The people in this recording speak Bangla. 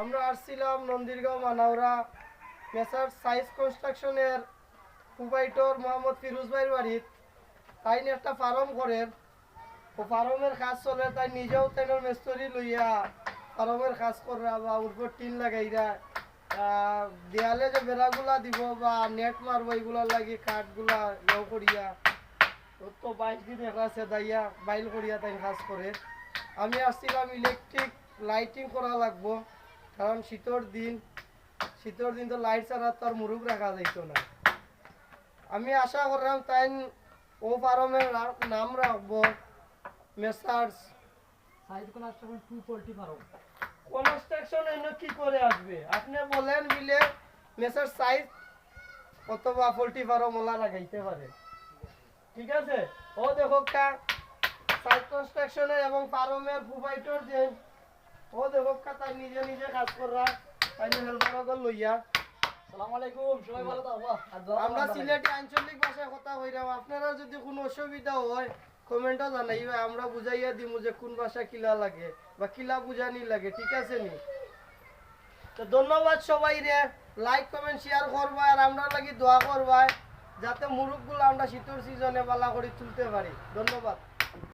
আমরা আসছিলাম নন্দীরগাঁও মানাউরা মেসার সাইজ কনস্ট্রাকশনের প্রোপাইটর মোহাম্মদ ফিরোজ ভাইয়ের বাড়িত। তাই একটা ফার্ম করেন, ও ফার্মের কাজ চলে, তাই নিজেও তেনের মেস্তরি লইয়া ফার্মের কাজ করা বা উপর টিন লাগাইরা দেয়ালে যে বেড়াগুলা দিব বা নেট মারবো এগুলার লাগি কাঠগুলা ইয়ে করিয়া তো 22 দিন একটা সেদাইয়া বাইল করিয়া তাই কাজ করে। আমি আসছিলাম ইলেকট্রিক লাইটিং করা লাগবো, কারণ শীতর দিন তো লাইট ছাড়া তার মুরুখ রাখা যাইত না। আমি আশা করলাম তাই ও ফার্মের নাম রাখবো মেসার্স কনস্ট্রাকশন। কি করে আসবে আপনি বলেন মিলে মেসার সাইজ অথবা পোল্ট্রি ফার্ম ওলা লাগাইতে পারে, ঠিক আছে? ও দেখো সাইজ কনস্ট্রাকশনের এবং ফার্মের প্রোভাইডার যে ও দেখো তাই নিজে নিজে কাজ করা তাই হেল্পার লইয়া। আসসালামু আলাইকুম, সবাই ভালো থাকবা। আমরা সিলেটি আঞ্চলিক ভাষায় কথা কইরাম, আপনারা যদি কোনো অসুবিধা হয় কমেন্টও জানাইবা, আমরা বুঝাইয়া দিমু যে কোন ভাষা কিলা লাগে বা কিলা বুঝানি লাগে, ঠিক আছে নি? তো ধন্যবাদ সবাই রে, লাইক কমেন্ট শেয়ার করবা আর আমরা লাগি দোয়া করবা যাতে মুরুখগুলো আমরা শীতের সিজনে বালা করে তুলতে পারি। ধন্যবাদ।